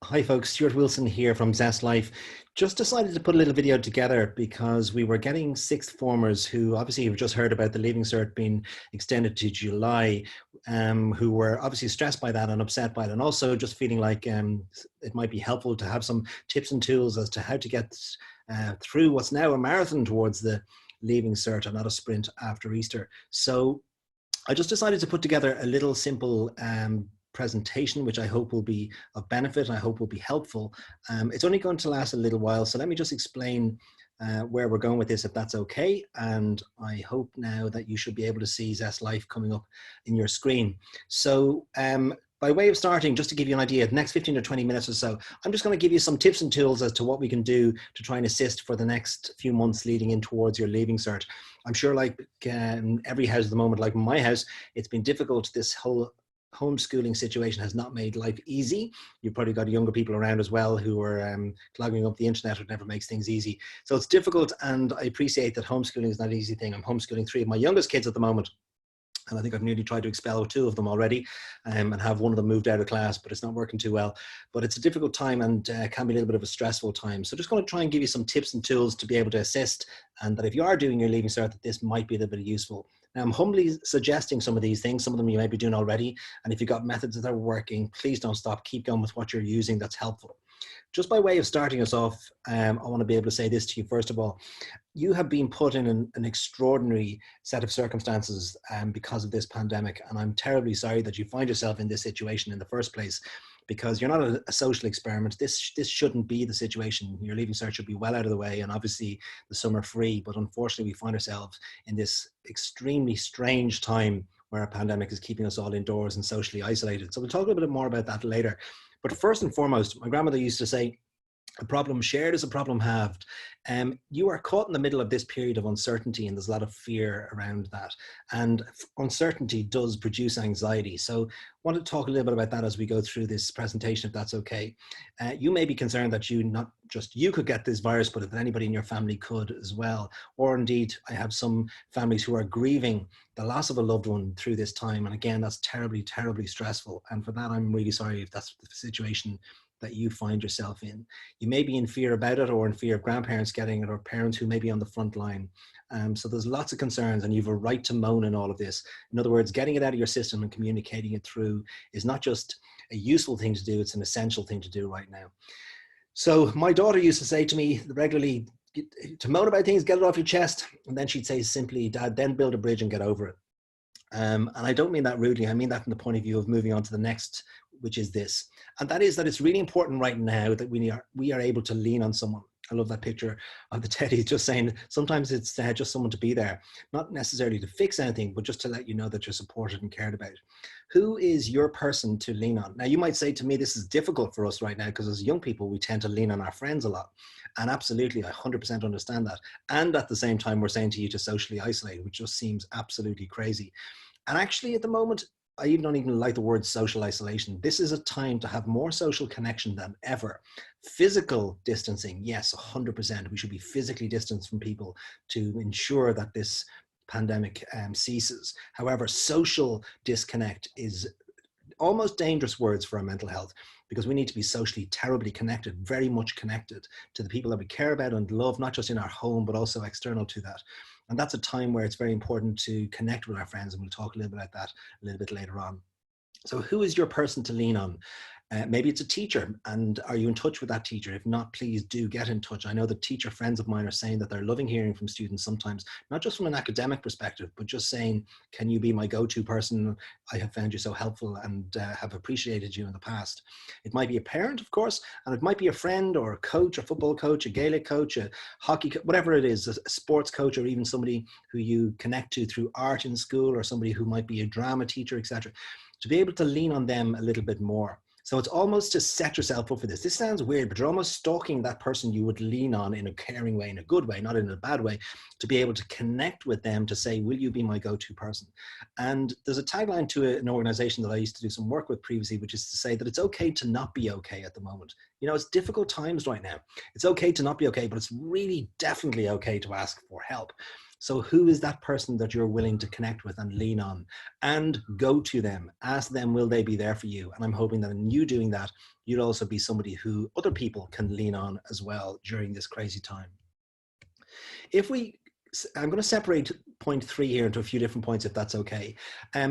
Hi folks, Stuart Wilson here from ZestLife. Just decided to put a little video together because we were getting sixth formers who obviously have just heard about the Leaving Cert being extended to July, who were obviously stressed by that and upset by it, and also just feeling like it might be helpful to have some tips and tools as to how to get through what's now a marathon towards the Leaving Cert and not a sprint after Easter. So I just decided to put together a little simple presentation, which I hope will be of benefit. I hope will be helpful. It's only going to last a little while, so let me just explain where we're going with this, if that's okay. And I hope now that you should be able to see ZestLife coming up in your screen. So by way of starting, just to give you an idea, the next 15 or 20 minutes or so, I'm just going to give you some tips and tools as to what we can do to try and assist for the next few months leading in towards your Leaving Cert. I'm sure like every house at the moment, like my house, it's been difficult. This whole homeschooling situation has not made life easy. You've probably got younger people around as well who are clogging up the internet, which never makes things easy. So it's difficult, and I appreciate that homeschooling is not an easy thing. I'm homeschooling 3 of my youngest kids at the moment, and I think I've nearly tried to expel 2 of them already and have one of them moved out of class, but it's not working too well. But it's a difficult time and can be a little bit of a stressful time. So just going to try and give you some tips and tools to be able to assist, and that if you are doing your Leaving Cert, that this might be a little bit useful. Now, I'm humbly suggesting some of these things. Some of them you may be doing already. And if you've got methods that are working, please don't stop. Keep going with what you're using that's helpful. Just by way of starting us off, I want to be able to say this to you. First of all, you have been put in an extraordinary set of circumstances because of this pandemic. And I'm terribly sorry that you find yourself in this situation in the first place, because you're not a social experiment. This shouldn't be the situation. Your Leaving Cert should be well out of the way, and obviously the summer free. But unfortunately, we find ourselves in this extremely strange time where a pandemic is keeping us all indoors and socially isolated. So we'll talk a little bit more about that later. But first and foremost, my grandmother used to say, a problem shared is a problem halved. You are caught in the middle of this period of uncertainty, and there's a lot of fear around that. And uncertainty does produce anxiety. So I want to talk a little bit about that as we go through this presentation, if that's okay. You may be concerned that not just you could get this virus, but if anybody in your family could as well. Or indeed, I have some families who are grieving the loss of a loved one through this time. And again, that's terribly, terribly stressful. And for that, I'm really sorry if that's the situation that you find yourself in. You may be in fear about it, or in fear of grandparents getting it, or parents who may be on the front line. So there's lots of concerns, and you have a right to moan in all of this. In other words, getting it out of your system and communicating it through is not just a useful thing to do, it's an essential thing to do right now. So my daughter used to say to me regularly, to moan about things, get it off your chest. And then she'd say simply, Dad, then build a bridge and get over it. And I don't mean that rudely. I mean that from the point of view of moving on to the next, which is this. And that is that it's really important right now that we are able to lean on someone. I love that picture of the teddy just saying, sometimes it's just someone to be there, not necessarily to fix anything, but just to let you know that you're supported and cared about. Who is your person to lean on? Now, you might say to me, this is difficult for us right now because as young people, we tend to lean on our friends a lot. And absolutely, I 100% understand that. And at the same time, we're saying to you to socially isolate, which just seems absolutely crazy. And actually, at the moment, I don't even like the word social isolation. This is a time to have more social connection than ever. Physical distancing, yes, 100%. We should be physically distanced from people to ensure that this pandemic ceases. However, social disconnect is almost dangerous words for our mental health, because we need to be socially terribly connected, very much connected to the people that we care about and love, not just in our home, but also external to that. And that's a time where it's very important to connect with our friends, and we'll talk a little bit about that a little bit later on. So who is your person to lean on? Maybe it's a teacher, and are you in touch with that teacher? If not, please do get in touch. I know that teacher friends of mine are saying that they're loving hearing from students sometimes, not just from an academic perspective, but just saying, can you be my go-to person? I have found you so helpful and have appreciated you in the past. It might be a parent, of course, and it might be a friend or a coach, a football coach, a Gaelic coach, a hockey coach, whatever it is, a sports coach, or even somebody who you connect to through art in school, or somebody who might be a drama teacher, etc. To be able to lean on them a little bit more. So it's almost to set yourself up for this. This sounds weird, but you're almost stalking that person you would lean on in a caring way, in a good way, not in a bad way, to be able to connect with them, to say, will you be my go-to person? And there's a tagline to an organization that I used to do some work with previously, which is to say that it's okay to not be okay at the moment. You know, it's difficult times right now. It's okay to not be okay, but it's really definitely okay to ask for help. So who is that person that you're willing to connect with and lean on, and go to them, ask them, will they be there for you? And I'm hoping that in you doing that, you'll also be somebody who other people can lean on as well during this crazy time. If we, I'm going to separate point 3 here into a few different points, if that's okay.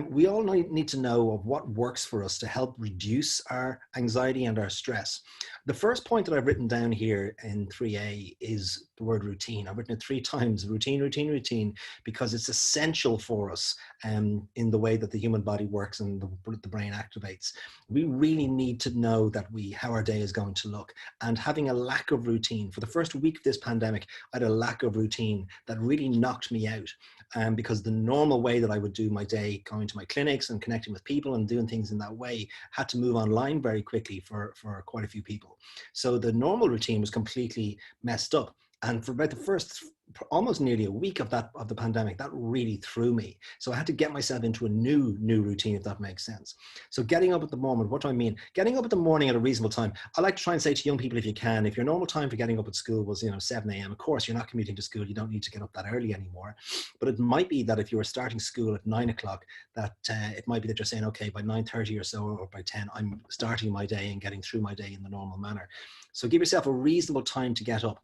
We all need to know of what works for us to help reduce our anxiety and our stress. The first point that I've written down here in 3A is the word routine. I've written it 3 times, routine, routine, routine, because it's essential for us in the way that the human body works and the brain activates. We really need to know that how our day is going to look, and having a lack of routine. For the first week of this pandemic, I had a lack of routine that really knocked me out. Because the normal way that I would do my day, going to my clinics and connecting with people and doing things in that way, had to move online very quickly for quite a few people. So the normal routine was completely messed up. And for about the first almost nearly a week of the pandemic, that really threw me. So I had to get myself into a new routine, if that makes sense. So getting up at the moment, what do I mean? Getting up at the morning at a reasonable time. I like to try and say to young people, if you can, if your normal time for getting up at school was 7 a.m., of course, you're not commuting to school. You don't need to get up that early anymore. But it might be that if you were starting school at 9 o'clock, that it might be that you're saying, okay, by 9:30 or so, or by 10, I'm starting my day and getting through my day in the normal manner. So give yourself a reasonable time to get up.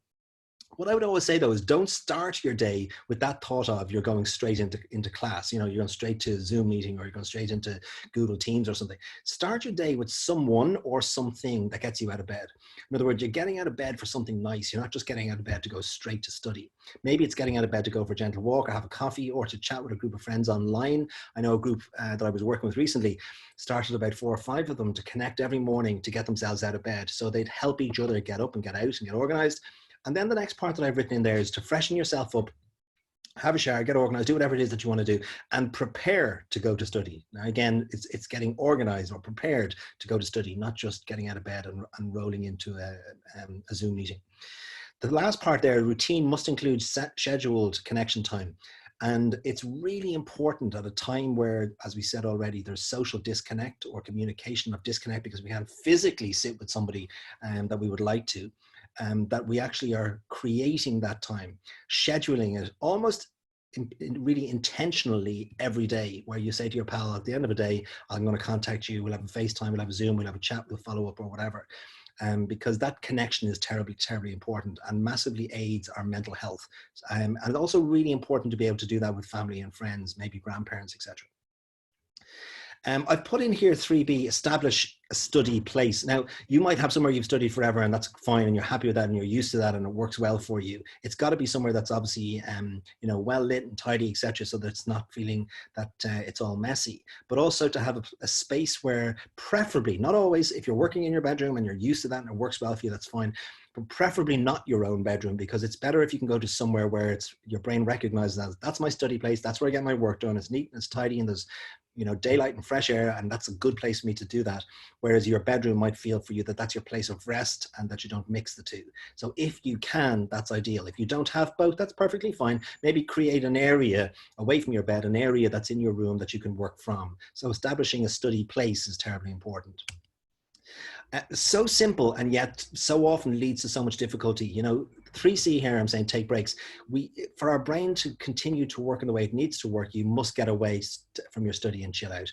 What I would always say, though, is don't start your day with that thought of you're going straight into class. You're going straight to Zoom meeting, or you're going straight into Google Teams or something. Start your day with someone or something that gets you out of bed. In other words, you're getting out of bed for something nice. You're not just getting out of bed to go straight to study. Maybe it's getting out of bed to go for a gentle walk, or have a coffee, or to chat with a group of friends online. I know a group that I was working with recently started about 4 or 5 of them to connect every morning to get themselves out of bed. So they'd help each other get up and get out and get organized. And then the next part that I've written in there is to freshen yourself up, have a shower, get organized, do whatever it is that you want to do, and prepare to go to study. Now, again, it's getting organized or prepared to go to study, not just getting out of bed and rolling into a Zoom meeting. The last part there, routine, must include scheduled connection time. And it's really important at a time where, as we said already, there's social disconnect or communication of disconnect because we can't physically sit with somebody that we would like to. That we actually are creating that time, scheduling it almost really intentionally every day, where you say to your pal at the end of the day, I'm going to contact you, we'll have a FaceTime, we'll have a Zoom, we'll have a chat, we'll follow up or whatever. Because that connection is terribly, terribly important and massively aids our mental health. And it's also really important to be able to do that with family and friends, maybe grandparents, etc. I've put in here 3B, establish a study place. Now, you might have somewhere you've studied forever and that's fine and you're happy with that and you're used to that and it works well for you. It's got to be somewhere that's obviously, well lit and tidy, etc., so that it's not feeling that it's all messy. But also to have a space where, preferably, not always, if you're working in your bedroom and you're used to that and it works well for you, that's fine. But preferably not your own bedroom, because it's better if you can go to somewhere where your brain recognizes that's my study place, that's where I get my work done, it's neat and it's tidy and there's daylight and fresh air, and that's a good place for me to do that. Whereas your bedroom might feel for you that that's your place of rest and that you don't mix the two. So if you can, that's ideal. If you don't have both, that's perfectly fine. Maybe create an area away from your bed, an area that's in your room that you can work from. So establishing a study place is terribly important. So simple, and yet so often leads to so much difficulty. 3C here, I'm saying take breaks. For our brain to continue to work in the way it needs to work, you must get away from your study and chill out.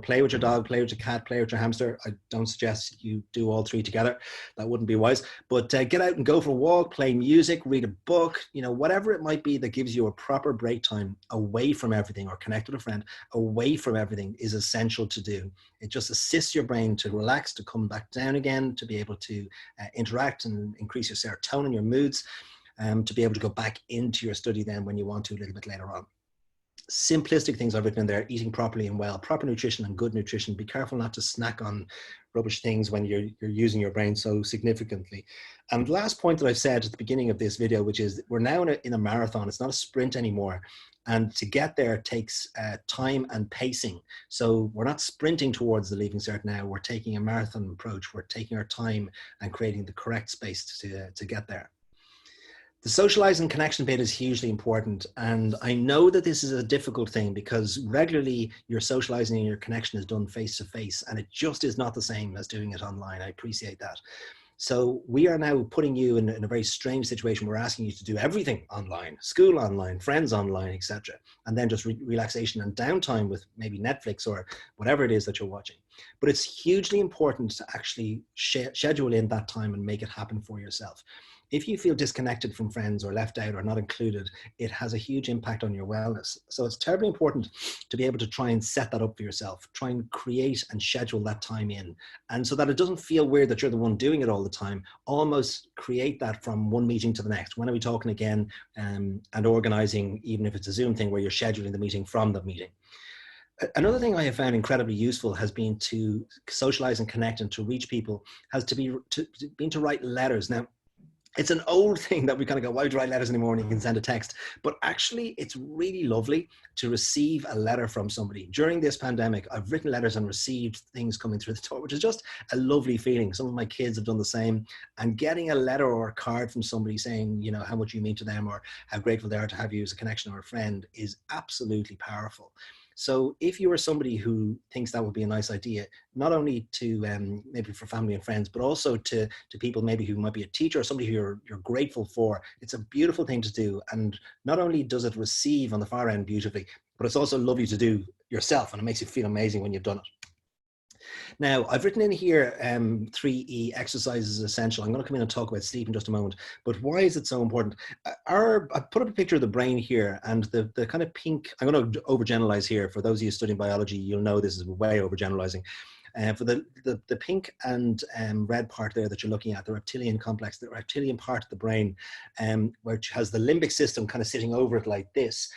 Play with your dog, play with your cat, play with your hamster. I don't suggest you do all 3 together. That wouldn't be wise. But get out and go for a walk, play music, read a book, whatever it might be that gives you a proper break time away from everything, or connect with a friend away from everything, is essential to do. It just assists your brain to relax, to come back down again, to be able to interact and increase your serotonin, your moods, to be able to go back into your study then when you want to a little bit later on. Simplistic things I've written in there: eating properly and well, proper nutrition and good nutrition. Be careful not to snack on rubbish things when you're using your brain so significantly. And the last point that I've said at the beginning of this video, which is we're now in a marathon. It's not a sprint anymore. And to get there takes time and pacing. So we're not sprinting towards the Leaving Cert now. We're taking a marathon approach. We're taking our time and creating the correct space to get there. The socializing connection bit is hugely important. And I know that this is a difficult thing because regularly your socializing and your connection is done face to face, and it just is not the same as doing it online. I appreciate that. So we are now putting you in a very strange situation. We're asking you to do everything online, school online, friends online, etc. And then just relaxation and downtime with maybe Netflix or whatever it is that you're watching. But it's hugely important to actually schedule in that time and make it happen for yourself. If you feel disconnected from friends or left out or not included, it has a huge impact on your wellness. So it's terribly important to be able to try and set that up for yourself, try and create and schedule that time in. And so that it doesn't feel weird that you're the one doing it all the time, almost create that from one meeting to the next. When are we talking again? And organizing, even if it's a Zoom thing where you're scheduling the meeting from the meeting. Another thing I have found incredibly useful has been to socialize and connect and to reach people has been to write letters. Now, it's an old thing that we kind of go, why would you write letters anymore when you can send a text? But actually, it's really lovely to receive a letter from somebody. During this pandemic, I've written letters and received things coming through the door, which is just a lovely feeling. Some of my kids have done the same. And getting a letter or a card from somebody saying, you know, how much you mean to them or how grateful they are to have you as a connection or a friend is absolutely powerful. So if you are somebody who thinks that would be a nice idea, not only to maybe for family and friends, but also to people maybe who might be a teacher or somebody who you're grateful for, it's a beautiful thing to do. And not only does it receive on the far end beautifully, but it's also lovely to do yourself, and it makes you feel amazing when you've done it. Now, I've written in here 3E, exercise is essential. I'm going to come in and talk about sleep in just a moment, but why is it so important? I put up a picture of the brain here, and the kind of pink, I'm going to overgeneralize here. For those of you studying biology, you'll know this is way overgeneralizing. For the pink and red part there that you're looking at, the reptilian complex, the reptilian part of the brain, which has the limbic system kind of sitting over it like this.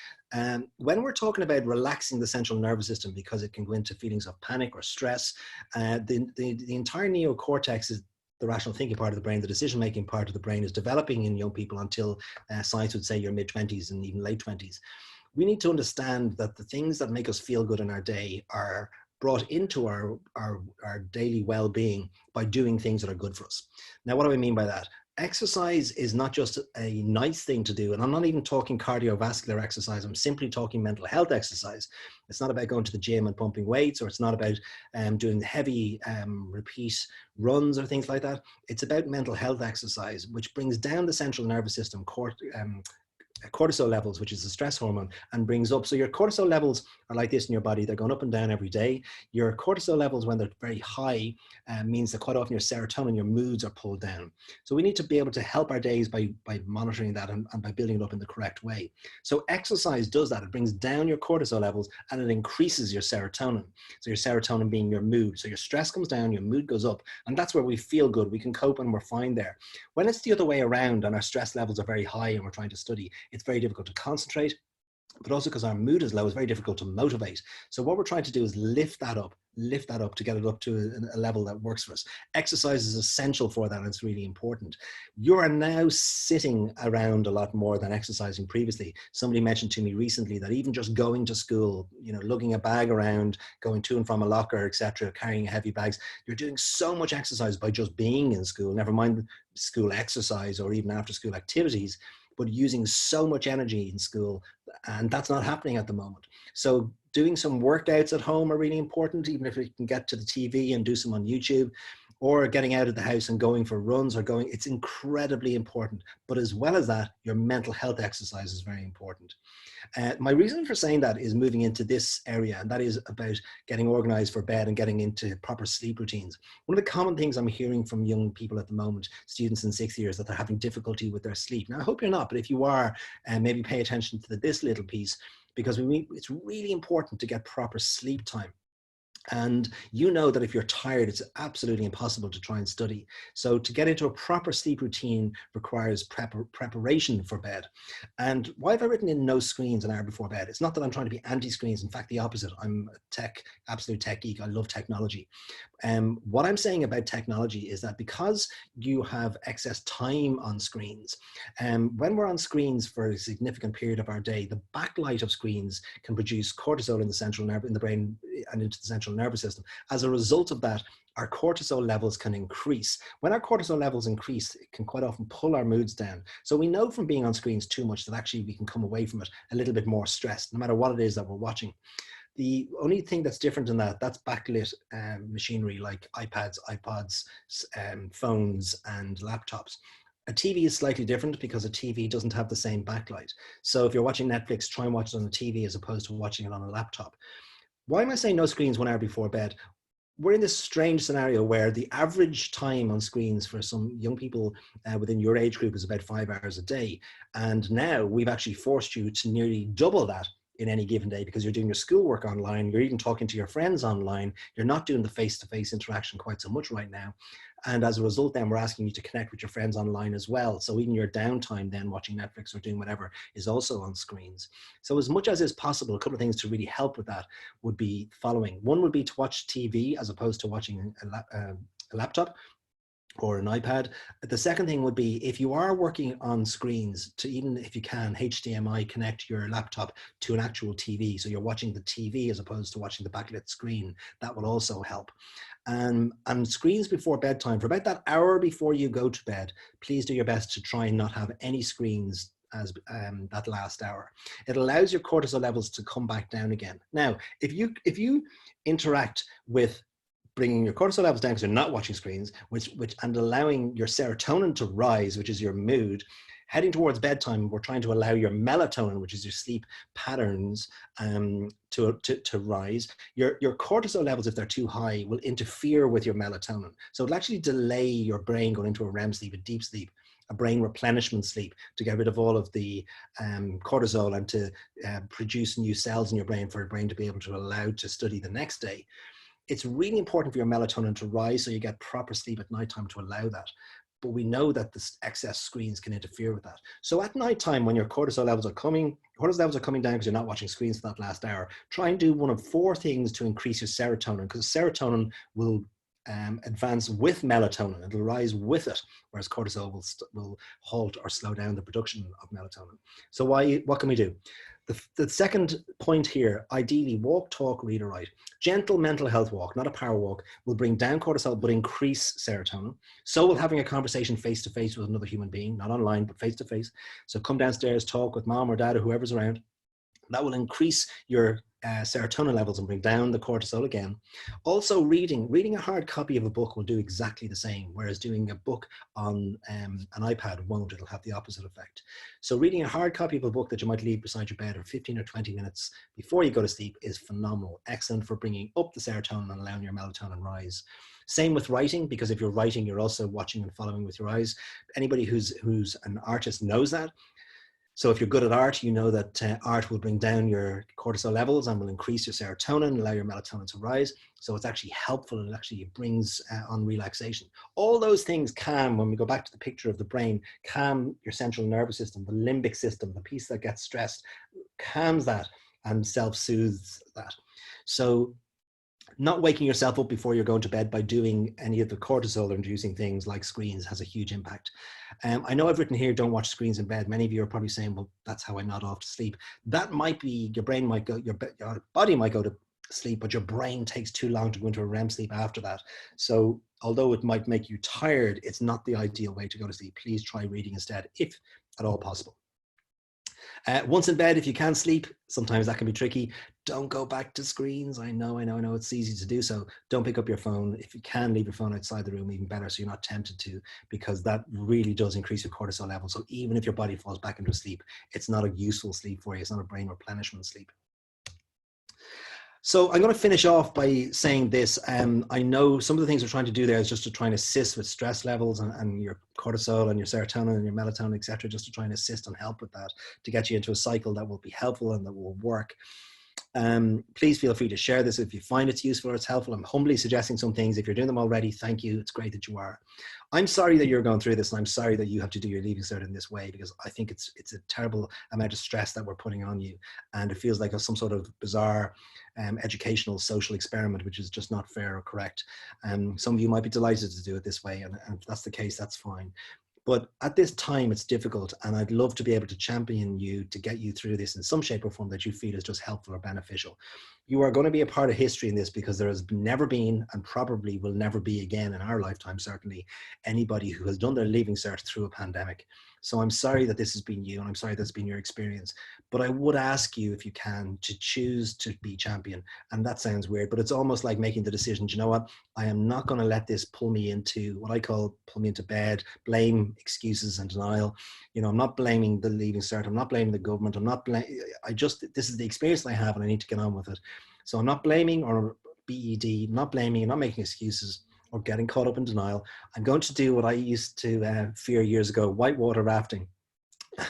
When we're talking about relaxing the central nervous system, because it can go into feelings of panic or stress, the entire neocortex is the rational thinking part of the brain, the decision-making part of the brain is developing in young people until science would say your mid-20s and even late 20s. We need to understand that the things that make us feel good in our day are brought into our daily well-being by doing things that are good for us. Now, what do I mean by that? Exercise is not just a nice thing to do, and I'm not even talking cardiovascular exercise. I'm simply talking mental health exercise. It's not about going to the gym and pumping weights, or it's not about doing heavy repeat runs or things like that. It's about mental health exercise, which brings down the central nervous system, cortisol levels, which is a stress hormone, and brings up. So your cortisol levels are like this in your body. They're going up and down every day. Your cortisol levels, when they're very high, means that quite often your serotonin, your moods are pulled down. So we need to be able to help our days by monitoring that and by building it up in the correct way. So exercise does that. It brings down your cortisol levels and it increases your serotonin. So your serotonin being your mood. So your stress comes down, your mood goes up, and that's where we feel good. We can cope and we're fine there. When it's the other way around and our stress levels are very high and we're trying to study, it's very difficult to concentrate, but also because our mood is low, it's very difficult to motivate. So what we're trying to do is lift that up to get it up to a level that works for us. Exercise is essential for that, and it's really important. You are now sitting around a lot more than exercising previously. Somebody mentioned to me recently that even just going to school, you know, lugging a bag around, going to and from a locker, etc., carrying heavy bags, you're doing so much exercise by just being in school, never mind school exercise or even after school activities, but using so much energy in school, and that's not happening at the moment. So doing some workouts at home are really important, even if you can get to the TV and do some on YouTube, or getting out of the house and going for runs it's incredibly important. But as well as that, your mental health exercise is very important. My reason for saying that is moving into this area, and that is about getting organized for bed and getting into proper sleep routines. One of the common things I'm hearing from young people at the moment, students in 6th years, that they're having difficulty with their sleep. Now, I hope you're not, but if you are, maybe pay attention to this little piece, because it's really important to get proper sleep time. And you know that if you're tired, it's absolutely impossible to try and study. So to get into a proper sleep routine requires preparation for bed. And why have I written in no screens an hour before bed? It's not that I'm trying to be anti-screens. In fact, the opposite. I'm a absolute tech geek. I love technology. What I'm saying about technology is that because you have excess time on screens, when we're on screens for a significant period of our day, the backlight of screens can produce cortisol in the central nerve, in the brain and into the central nervous system. As a result of that, our cortisol levels can increase. When our cortisol levels increase, it can quite often pull our moods down. So we know from being on screens too much that actually we can come away from it a little bit more stressed, no matter what it is that we're watching. The only thing that's different in that's backlit machinery like iPads, iPods, phones, and laptops. A TV is slightly different because a TV doesn't have the same backlight. So if you're watching Netflix, try and watch it on a TV as opposed to watching it on a laptop. Why am I saying no screens 1 hour before bed? We're in this strange scenario where the average time on screens for some young people within your age group is about 5 hours a day. And now we've actually forced you to nearly double that in any given day because you're doing your schoolwork online, you're even talking to your friends online, you're not doing the face-to-face interaction quite so much right now. And as a result, then we're asking you to connect with your friends online as well. So even your downtime then watching Netflix or doing whatever is also on screens. So as much as is possible, a couple of things to really help with that would be following. One would be to watch TV as opposed to watching a laptop or an iPad. The second thing would be if you are working on screens, to even if you can HDMI connect your laptop to an actual TV. So you're watching the TV as opposed to watching the backlit screen. That will also help. And screens before bedtime, for about that hour before you go to bed, please do your best to try and not have any screens as that last hour. It allows your cortisol levels to come back down again. Now, if you interact with bringing your cortisol levels down because you're not watching screens, and allowing your serotonin to rise, which is your mood, heading towards bedtime, we're trying to allow your melatonin, which is your sleep patterns, to rise. Your cortisol levels, if they're too high, will interfere with your melatonin. So it'll actually delay your brain going into a REM sleep, a deep sleep, a brain replenishment sleep, to get rid of all of the cortisol and to produce new cells in your brain for your brain to be able to allow to study the next day. It's really important for your melatonin to rise so you get proper sleep at nighttime to allow that. But we know that the excess screens can interfere with that. So at nighttime, when your cortisol levels are coming down because you're not watching screens for that last hour, try and do one of 4 things to increase your serotonin, because serotonin will advance with melatonin. It'll rise with it, whereas cortisol will halt or slow down the production of melatonin. So what can we do? The second point here, ideally walk, talk, read or write. Gentle mental health walk, not a power walk, will bring down cortisol but increase serotonin. So will having a conversation face-to-face with another human being, not online, but face-to-face. So come downstairs, talk with mom or dad or whoever's around. That will increase your serotonin levels and bring down the cortisol again. Also reading a hard copy of a book will do exactly the same, whereas doing a book on an iPad won't. It'll have the opposite effect. So reading a hard copy of a book that you might leave beside your bed for 15 or 20 minutes before you go to sleep is phenomenal. Excellent for bringing up the serotonin and allowing your melatonin rise. Same with writing, because if you're writing, you're also watching and following with your eyes. Anybody who's an artist knows that. So if you're good at art, you know that art will bring down your cortisol levels and will increase your serotonin, allow your melatonin to rise. So it's actually helpful. It actually brings on relaxation. All those things calm, when we go back to the picture of the brain, calm your central nervous system, the limbic system, the piece that gets stressed, calms that and self-soothes that. So not waking yourself up before you're going to bed by doing any of the cortisol inducing things like screens has a huge impact. I know I've written here, don't watch screens in bed. Many of you are probably saying, well, that's how I nod off to sleep. That might be, your brain might go, your body might go to sleep, but your brain takes too long to go into a REM sleep after that. So although it might make you tired, it's not the ideal way to go to sleep. Please try reading instead, if at all possible. Once in bed, if you can sleep, sometimes that can be tricky. Don't go back to screens. I know it's easy to do so. Don't pick up your phone. If you can, leave your phone outside the room, even better, so you're not tempted to, because that really does increase your cortisol level. So even if your body falls back into sleep, it's not a useful sleep for you. It's not a brain replenishment sleep. So I'm going to finish off by saying this. I know some of the things we're trying to do there is just to try and assist with stress levels and your cortisol and your serotonin and your melatonin, etc., just to try and assist and help with that, to get you into a cycle that will be helpful and that will work. Please feel free to share this if you find it's useful or it's helpful. I'm humbly suggesting some things. If you're doing them already, thank you. It's great that you are. I'm sorry that you're going through this, and I'm sorry that you have to do your Leaving Cert in this way, because I think it's a terrible amount of stress that we're putting on you, and it feels like some sort of bizarre educational social experiment, which is just not fair or correct. Some of you might be delighted to do it this way, and if that's the case, that's fine. But at this time, it's difficult, and I'd love to be able to champion you to get you through this in some shape or form that you feel is just helpful or beneficial. You are going to be a part of history in this, because there has never been, and probably will never be again in our lifetime, certainly, anybody who has done their Leaving Cert through a pandemic. So I'm sorry that this has been you, and I'm sorry that's been your experience. But I would ask you, if you can, to choose to be champion. And that sounds weird, but it's almost like making the decision, you know what? I am not going to let this pull me into what I call pull me into bed, blame, excuses, and denial. You know, I'm not blaming the Leaving Cert. I'm not blaming the government. I'm not blaming, this is the experience that I have and I need to get on with it. So I'm not blaming or BED, not blaming, not making excuses or getting caught up in denial. I'm going to do what I used to fear years ago, whitewater rafting.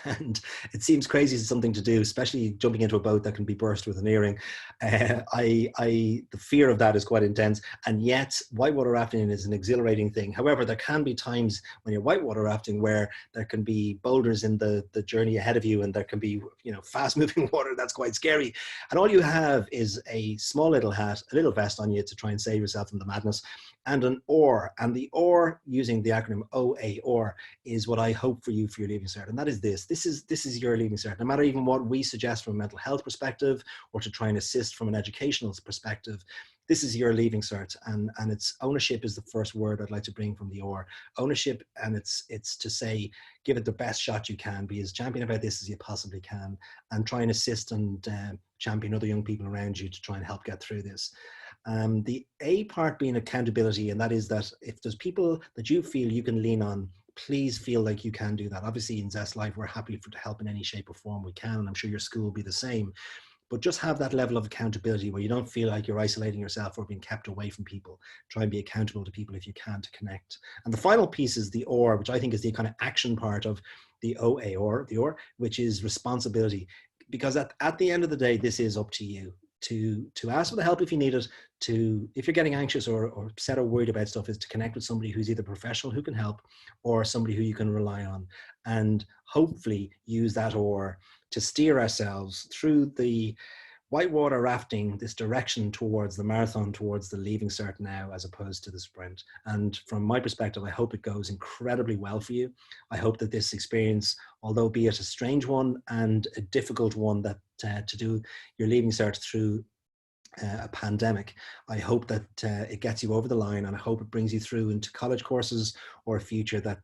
And it seems crazy as something to do, especially jumping into a boat that can be burst with an earring. The fear of that is quite intense, and yet whitewater rafting is an exhilarating thing. However, there can be times when you're whitewater rafting where there can be boulders in the journey ahead of you, and there can be, you know, fast moving water that's quite scary. And all you have is a small little hat, a little vest on you to try and save yourself from the madness, and an oar. And the oar, using the acronym OAR, is what I hope for you for your Leaving Cert. And that is this. This is your Leaving Cert. No matter even what we suggest from a mental health perspective or to try and assist from an educational perspective, this is your Leaving Cert. And it's ownership is the first word I'd like to bring from the OR. Ownership, and it's to say, give it the best shot you can, be as champion about this as you possibly can, and try and assist and champion other young people around you to try and help get through this. The A part being accountability, and that is that if there's people that you feel you can lean on, please feel like you can do that. Obviously in ZestLife, we're happy to help in any shape or form we can, and I'm sure your school will be the same. But just have that level of accountability where you don't feel like you're isolating yourself or being kept away from people. Try and be accountable to people if you can, to connect. And the final piece is the OR, which I think is the kind of action part of the OAR, the OR, which is responsibility. Because at the end of the day, this is up to you to ask for the help if you need it, to, if you're getting anxious or upset or worried about stuff, is to connect with somebody who's either professional who can help or somebody who you can rely on, and hopefully use that OR to steer ourselves through the whitewater rafting, this direction towards the marathon, towards the Leaving Cert now, as opposed to the sprint. And from my perspective, I hope it goes incredibly well for you. I hope that this experience, although be it a strange one and a difficult one, that to do your Leaving Cert through a pandemic, I hope that it gets you over the line, and I hope it brings you through into college courses or a future that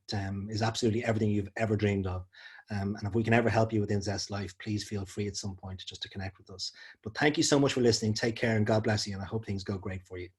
is absolutely everything you've ever dreamed of. And if we can ever help you within ZestLife, please feel free at some point just to connect with us. But thank you so much for listening. Take care and God bless you. And I hope things go great for you.